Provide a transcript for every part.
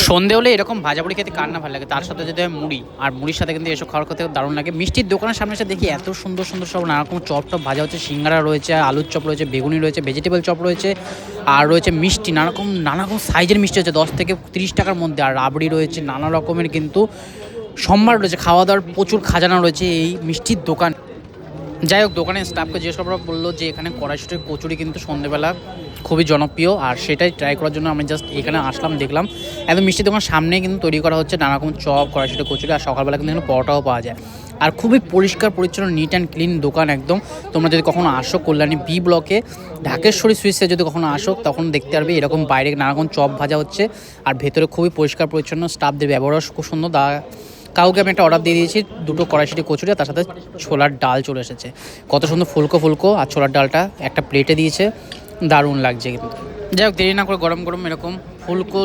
সন্ধে হলে এরকম ভাজাপুরি খেতে কার না ভালো লাগে, তার সাথে যদি হয় মুড়ি, আর মুড়ির সাথে কিন্তু এসব খাওয়ার খেতে দারুণ লাগে। মিষ্টির দোকানের সামনে এসে দেখি এত সুন্দর সুন্দর সব নানা রকম চপ টপ ভাজা হচ্ছে, সিঙ্গারা রয়েছে, আলুর চপ রয়েছে, বেগুনি রয়েছে, ভেজিটেবল চপ রয়েছে, আর রয়েছে মিষ্টি নানা রকম সাইজের মিষ্টি হচ্ছে 10 থেকে 30 টাকার মধ্যে, আর রাবড়ি রয়েছে, নানা রকমের কিন্তু সম্ভার রয়েছে, খাওয়া দাওয়ার প্রচুর খাজানা রয়েছে এই মিষ্টির দোকান। যাই হোক, দোকানের স্টাফকে জিজ্ঞেস করার পর বললো যে এখানে কড়াইশুটির কচুরি কিন্তু সন্ধ্যেবেলা খুবই জনপ্রিয়, আর সেটাই ট্রাই করার জন্য আমি জাস্ট এখানে আসলাম, দেখলাম একদম মিষ্টি দোকান সামনেই কিন্তু তৈরি করা হচ্ছে নানা রকম চপ, কড়াইশুটির কচুরি, আর সকালবেলা কিন্তু এখানে পরোটাও পাওয়া যায়। আর খুবই পরিষ্কার পরিচ্ছন্ন, নিট অ্যান্ড ক্লিন দোকান একদম। তোমরা যদি কখনো আসো কল্যাণী বি ব্লকে ঢাকেশ্বরী সুইটসে যদি কখনো আসো, তখন দেখতে পারবে এরকম বাইরে নানা রকম চপ ভাজা হচ্ছে, আর ভেতরে খুবই পরিষ্কার পরিচ্ছন্ন, স্টাফদের ব্যবহারও খুব সুন্দর। কাউকে আমি একটা অর্ডার দিয়ে দিয়েছি, 2টো কড়াইশুঁটি কচুরি, তার সাথে ছোলার ডাল চলে এসেছে। কত সুন্দর ফুলকো ফুলকো, আর ছোলার ডালটা একটা প্লেটে দিয়েছে, দারুণ লাগছে কিন্তু। যাই হোক, দেরি না করে গরম গরম এরকম ফুলকো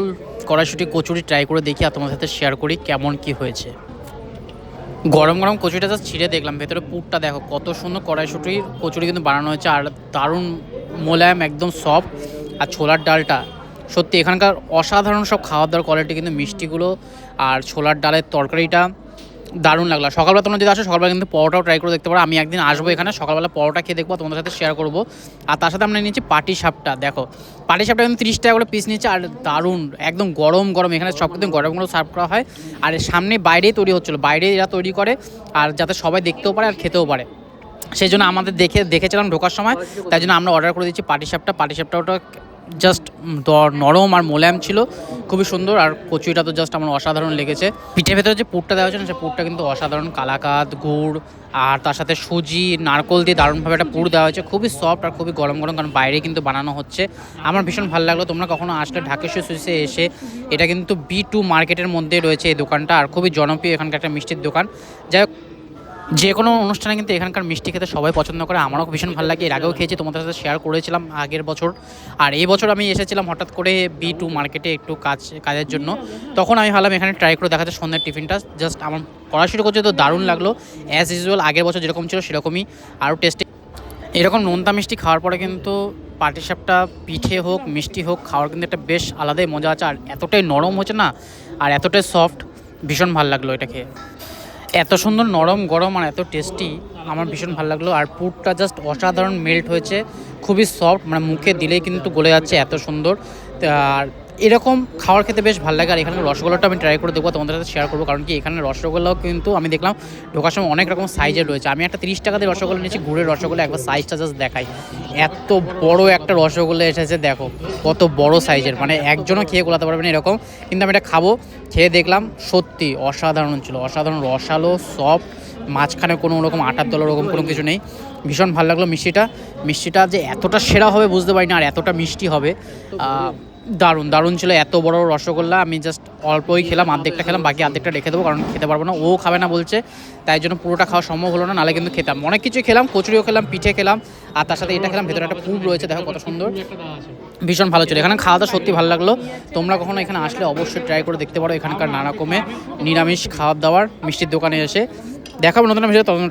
কড়াইশুঁটি কচুরি ট্রাই করে দেখি, আর তোমার সাথে শেয়ার করি কেমন কি হয়েছে। গরম গরম কচুরিটা জাস্ট ছিঁড়ে দেখলাম, ভেতরে পুরটা দেখো কত সুন্দর কড়াইশুঁটির কচুরি কিন্তু বানানো হয়েছে, আর দারুণ মোলায়েম, একদম সফট। আর ছোলার ডালটা সত্যি এখানকার অসাধারণ সব খাওয়া দাওয়ার কোয়ালিটি, কিন্তু মিষ্টিগুলো আর ছোলার ডালের তরকারিটা দারুণ লাগলো। সকালবেলা তোমরা যদি আসো, সকালবেলা কিন্তু পরোটাও ট্রাই করে দেখতে পারো। আমি একদিন আসবো এখানে, সকালবেলা পরোটা খেয়ে দেখবো, তোমাদের সাথে শেয়ার করবো। আর তার সাথে আমরা নিয়েছি পাটি সাপটা, দেখো পাটি সাপটা কিন্তু 30 টাকা করে পিস নিচ্ছে, আর দারুণ একদম গরম গরম, এখানে সব কিন্তু গরম গরম সার্ভ করা হয়। আর সামনে বাইরেই তৈরি হচ্ছিলো, বাইরে এরা তৈরি করে, আর যাতে সবাই দেখতেও পারে আর খেতেও পারে, সেই জন্য আমাদের দেখেছিলাম ঢোকার সময়, তাই জন্য আমরা অর্ডার করে দিচ্ছি পাটি সাপটা। ওটা জাস্ট নরম আর মোলায়েম ছিল, খুবই সুন্দর। আর কচুরিটা তো জাস্ট আমার অসাধারণ লেগেছে। পিঠের ভেতরে যে পুরটা দেওয়া হয়েছে না, সেই পুরটা কিন্তু অসাধারণ, কালাকাঁদ গুড় আর তার সাথে সুজি নারকোল দিয়ে দারুণভাবে একটা পুর দেওয়া হয়েছে, খুবই সফট আর খুবই গরম গরম, কারণ বাইরে কিন্তু বানানো হচ্ছে। আমার ভীষণ ভালো লাগলো। তোমরা কখনো আসলে ঢাকেশ্বরী সুইটসে এসে, এটা কিন্তু B2 মার্কেটের মধ্যে রয়েছে এই দোকানটা, আর খুবই জনপ্রিয় এখানকার একটা মিষ্টির দোকান। যাই হোক, যে কোনো অনুষ্ঠানে কিন্তু এখানকার মিষ্টি খেতে সবাই পছন্দ করে, আমারও ভীষণ ভালো লাগে। এর আগেও খেয়েছি, তোমাদের সাথে শেয়ার করেছিলাম আগের বছর। আর এই বছর আমি এসেছিলাম হঠাৎ করে B2 মার্কেটে একটু কাজের জন্য, তখন আমি ভাবলাম এখানে ট্রাই করে দেখাতে সন্ধ্যার টিফিনটা। জাস্ট আমার পড়াশুরু করছে তো দারুণ লাগলো, অ্যাজ ইউজুয়াল আগের বছর যেরকম ছিল সেরকমই, আরও টেস্টি। এরকম নোনতা মিষ্টি খাওয়ার পরে কিন্তু পাটিসাপটা পিঠে হোক মিষ্টি হোক, খাওয়ার কিন্তু একটা বেশ আলাদাই মজা আছে, আর এতটাই নরম হচ্ছে না, আর এতটাই সফট, ভীষণ ভালো লাগলো এটা খেয়ে। এত সুন্দর নরম গরম আর এত টেস্টি, আমার ভীষণ ভালো লাগলো। আর পুরটা জাস্ট অসাধারণ মেল্ট হয়েছে, খুবই সফট, মানে মুখে দিলেই কিন্তু গলে যাচ্ছে, এত সুন্দর। আর এরকম খাওয়ার খেতে বেশ ভালো লাগে। আর এখানে রসগোল্লাটা আমি ট্রাই করে দেখবো, তোমাদের সাথে শেয়ার করবো, কারণ কি এখানে রসগোল্লাও কিন্তু আমি দেখলাম ঢোকার সময় অনেক রকম সাইজের রয়েছে। আমি একটা 30 টাকা দিয়ে রসগোল্লা নিয়েছি, গুড়ের রসগোল্লা, একবার সাইজটা জাস্ট দেখাই, এত বড় একটা রসগোল্লা এসেছে, দেখো কত বড় সাইজের, মানে একজনও খেয়ে গোলাতে পারবে না এরকম। কিন্তু আমি এটা খাবো, খেয়ে দেখলাম সত্যি অসাধারণ ছিল, অসাধারণ রসালো, সফট, মাঝখানে কোনো রকম আটার দল ওরকম কোনো কিছু নেই, ভীষণ ভালো লাগলো। মিষ্টিটা যে এতটা সেরা হবে বুঝতে পারিনি, আর এতটা মিষ্টি হবে, দারুণ ছিল। এত বড় রসগোল্লা আমি জাস্ট অল্পই খেলাম, অর্ধেকটা খেলাম, বাকি অর্ধেকটা রেখে দেবো, কারণ খেতে পারবো না, ও খাবে না বলছে, তাই জন্য পুরোটা খাওয়া সম্ভব হলো না, নাহলে কিন্তু খেতাম। অনেক কিছুই খেলাম, কচুরিও খেলাম, পিঠে খেলাম, আর তার সাথে এটা খেলাম, ভেতরে একটা পুর রয়েছে, দেখো কত সুন্দর, ভীষণ ভালো ছিল। এখানে খাওয়া দাওয়া সত্যি ভালো লাগলো। তোমরা কখনো এখানে আসলে অবশ্যই ট্রাই করে দেখতে পারো এখানকার নানা রকমের নিরামিষ খাওয়া দাওয়ার মিষ্টির দোকানে এসে। দেখাবো নতুন বিষয়ে, তখন